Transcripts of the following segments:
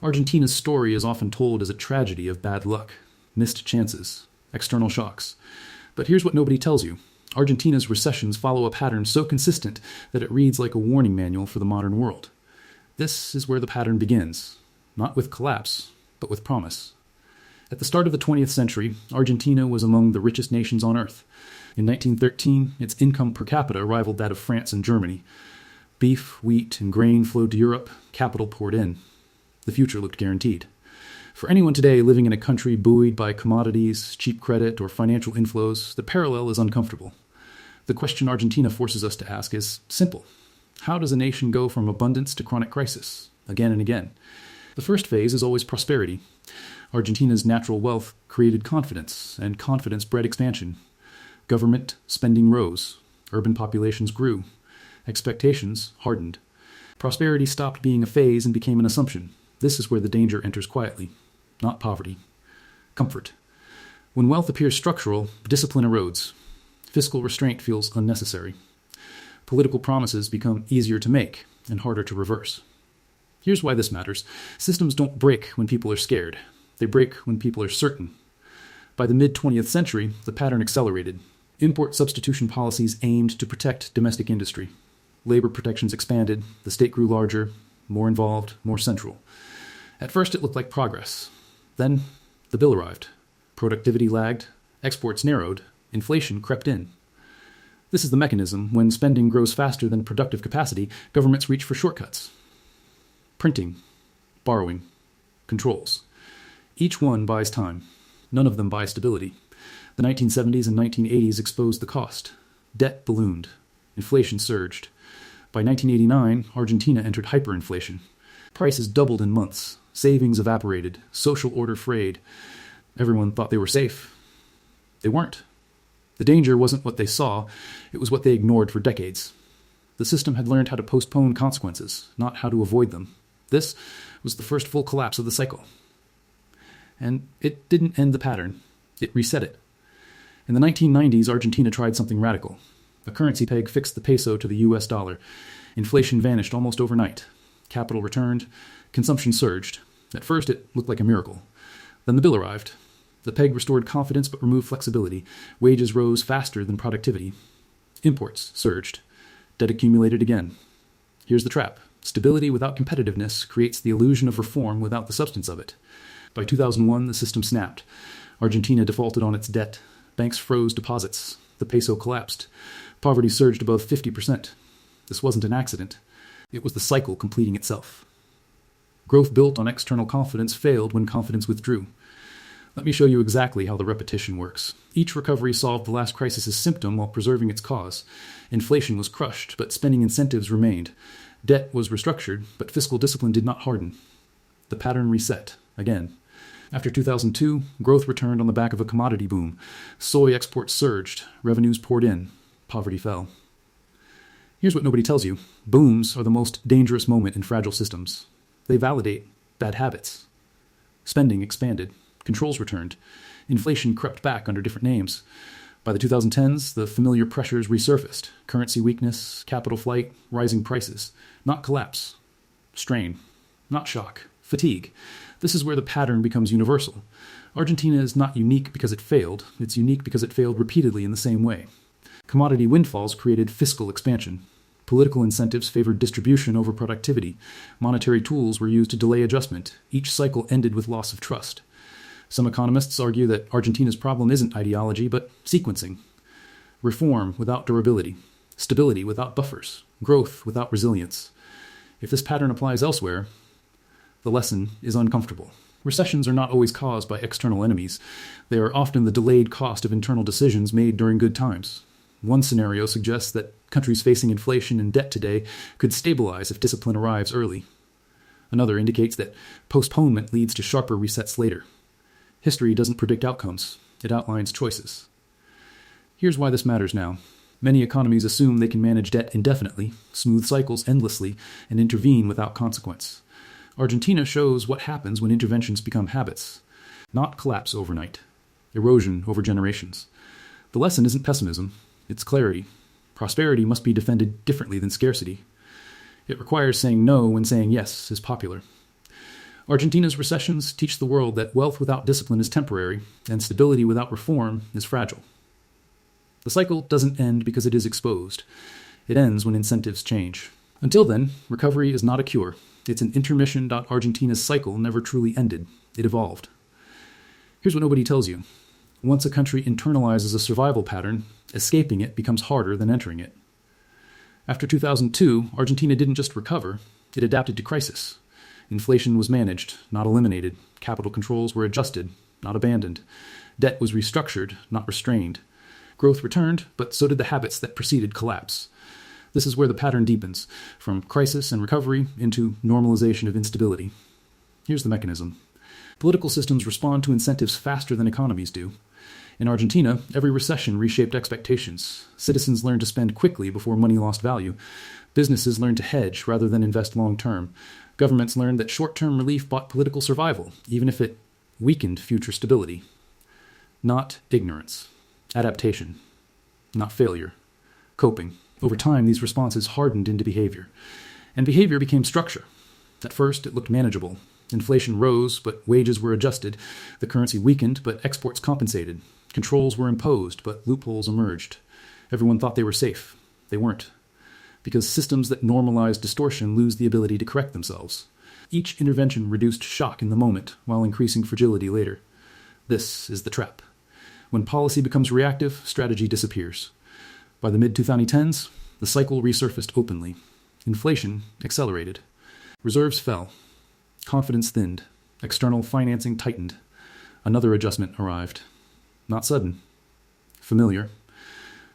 Argentina's story is often told as a tragedy of bad luck, missed chances, external shocks. But here's what nobody tells you. Argentina's recessions follow a pattern so consistent that it reads like a warning manual for the modern world. This is where the pattern begins, not with collapse, but with promise. At the start of the 20th century, Argentina was among the richest nations on earth. In 1913, its income per capita rivaled that of France and Germany. Beef, wheat, and grain flowed to Europe, capital poured in. The future looked guaranteed. For anyone today living in a country buoyed by commodities, cheap credit, or financial inflows, the parallel is uncomfortable. The question Argentina forces us to ask is simple. How does a nation go from abundance to chronic crisis, again and again? The first phase is always prosperity. Argentina's natural wealth created confidence, and confidence bred expansion. Government spending rose. Urban populations grew. Expectations hardened. Prosperity stopped being a phase and became an assumption. This is where the danger enters quietly. Not poverty. Comfort. When wealth appears structural, discipline erodes. Fiscal restraint feels unnecessary. Political promises become easier to make and harder to reverse. Here's why this matters. Systems don't break when people are scared. They break when people are certain. By the mid-20th century, the pattern accelerated. Import substitution policies aimed to protect domestic industry. Labor protections expanded, the state grew larger, more involved, more central. At first it looked like progress. Then the bill arrived. Productivity lagged, exports narrowed, inflation crept in. This is the mechanism. When spending grows faster than productive capacity, governments reach for shortcuts. Printing, borrowing, controls. Each one buys time. None of them buy stability. The 1970s and 1980s exposed the cost. Debt ballooned. Inflation surged. By 1989, Argentina entered hyperinflation. Prices doubled in months. Savings evaporated. Social order frayed. Everyone thought they were safe. They weren't. The danger wasn't what they saw, it was what they ignored for decades. The system had learned how to postpone consequences, not how to avoid them. This was the first full collapse of the cycle. And it didn't end the pattern. It reset it. In the 1990s, Argentina tried something radical. A currency peg fixed the peso to the US dollar. Inflation vanished almost overnight. Capital returned. Consumption surged. At first, it looked like a miracle. Then the bill arrived. The peg restored confidence but removed flexibility. Wages rose faster than productivity. Imports surged. Debt accumulated again. Here's the trap. Stability without competitiveness creates the illusion of reform without the substance of it. By 2001, the system snapped. Argentina defaulted on its debt. Banks froze deposits. The peso collapsed. Poverty surged above 50%. This wasn't an accident. It was the cycle completing itself. Growth built on external confidence failed when confidence withdrew. Let me show you exactly how the repetition works. Each recovery solved the last crisis's symptom while preserving its cause. Inflation was crushed, but spending incentives remained. Debt was restructured, but fiscal discipline did not harden. The pattern reset, again. After 2002, growth returned on the back of a commodity boom. Soy exports surged, revenues poured in, poverty fell. Here's what nobody tells you. Booms are the most dangerous moment in fragile systems. They validate bad habits. Spending expanded. Controls returned. Inflation crept back under different names. By the 2010s, the familiar pressures resurfaced. Currency weakness, capital flight, rising prices. Not collapse. Strain. Not shock. Fatigue. This is where the pattern becomes universal. Argentina is not unique because it failed. It's unique because it failed repeatedly in the same way. Commodity windfalls created fiscal expansion. Political incentives favored distribution over productivity. Monetary tools were used to delay adjustment. Each cycle ended with loss of trust. Some economists argue that Argentina's problem isn't ideology, but sequencing. Reform without durability. Stability without buffers. Growth without resilience. If this pattern applies elsewhere, the lesson is uncomfortable. Recessions are not always caused by external enemies. They are often the delayed cost of internal decisions made during good times. One scenario suggests that countries facing inflation and debt today could stabilize if discipline arrives early. Another indicates that postponement leads to sharper resets later. History doesn't predict outcomes. It outlines choices. Here's why this matters now. Many economies assume they can manage debt indefinitely, smooth cycles endlessly, and intervene without consequence. Argentina shows what happens when interventions become habits. Not collapse overnight. Erosion over generations. The lesson isn't pessimism. It's clarity. Prosperity must be defended differently than scarcity. It requires saying no when saying yes is popular. Argentina's recessions teach the world that wealth without discipline is temporary, and stability without reform is fragile. The cycle doesn't end because it is exposed. It ends when incentives change. Until then, recovery is not a cure. It's an intermission. Argentina's cycle never truly ended. It evolved. Here's what nobody tells you. Once a country internalizes a survival pattern, escaping it becomes harder than entering it. After 2002, Argentina didn't just recover, it adapted to crisis. Inflation was managed, not eliminated. Capital controls were adjusted, not abandoned. Debt was restructured, not restrained. Growth returned, but so did the habits that preceded collapse. This is where the pattern deepens, from crisis and recovery into normalization of instability. Here's the mechanism. Political systems respond to incentives faster than economies do. In Argentina, every recession reshaped expectations. Citizens learned to spend quickly before money lost value. Businesses learned to hedge rather than invest long-term. Governments learned that short-term relief bought political survival, even if it weakened future stability. Not ignorance. Adaptation. Not failure. Coping. Over time, these responses hardened into behavior. And behavior became structure. At first, it looked manageable. Inflation rose, but wages were adjusted. The currency weakened, but exports compensated. Controls were imposed, but loopholes emerged. Everyone thought they were safe. They weren't. Because systems that normalize distortion lose the ability to correct themselves. Each intervention reduced shock in the moment, while increasing fragility later. This is the trap. When policy becomes reactive, strategy disappears. By the mid-2010s, the cycle resurfaced openly. Inflation accelerated. Reserves fell. Confidence thinned. External financing tightened. Another adjustment arrived. Not sudden. Familiar.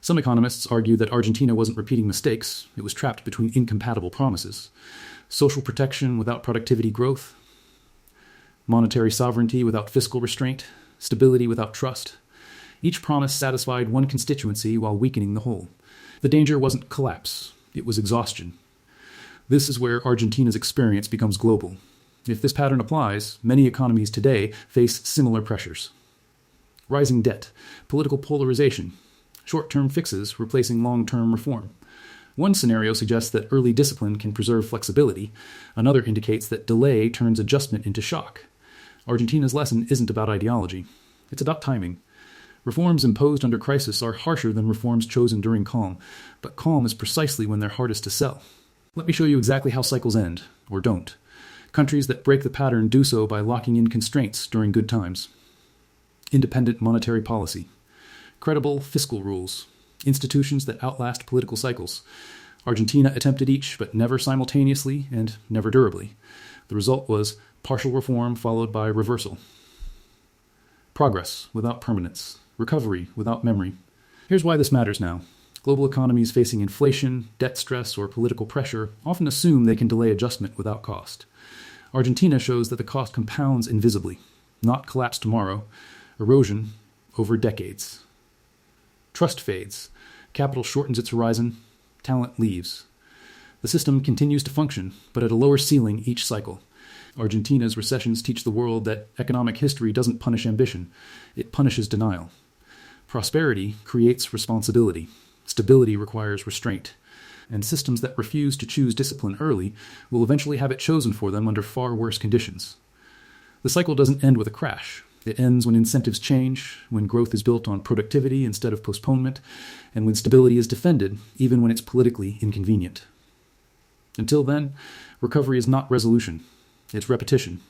Some economists argue that Argentina wasn't repeating mistakes. It was trapped between incompatible promises. Social protection without productivity growth. Monetary sovereignty without fiscal restraint. Stability without trust. Each promise satisfied one constituency while weakening the whole. The danger wasn't collapse. It was exhaustion. This is where Argentina's experience becomes global. If this pattern applies, many economies today face similar pressures. Rising debt, political polarization, short-term fixes replacing long-term reform. One scenario suggests that early discipline can preserve flexibility. Another indicates that delay turns adjustment into shock. Argentina's lesson isn't about ideology. It's about timing. Reforms imposed under crisis are harsher than reforms chosen during calm, but calm is precisely when they're hardest to sell. Let me show you exactly how cycles end, or don't. Countries that break the pattern do so by locking in constraints during good times. Independent monetary policy. Credible fiscal rules. Institutions that outlast political cycles. Argentina attempted each, but never simultaneously and never durably. The result was partial reform followed by reversal. Progress without permanence. Recovery without memory. Here's why this matters now. Global economies facing inflation, debt stress, or political pressure often assume they can delay adjustment without cost. Argentina shows that the cost compounds invisibly. Not collapse tomorrow. Erosion over decades. Trust fades. Capital shortens its horizon. Talent leaves. The system continues to function, but at a lower ceiling each cycle. Argentina's recessions teach the world that economic history doesn't punish ambition. It punishes denial. Prosperity creates responsibility. Stability requires restraint. And systems that refuse to choose discipline early will eventually have it chosen for them under far worse conditions. The cycle doesn't end with a crash. It ends when incentives change, when growth is built on productivity instead of postponement, and when stability is defended, even when it's politically inconvenient. Until then, recovery is not resolution. It's repetition.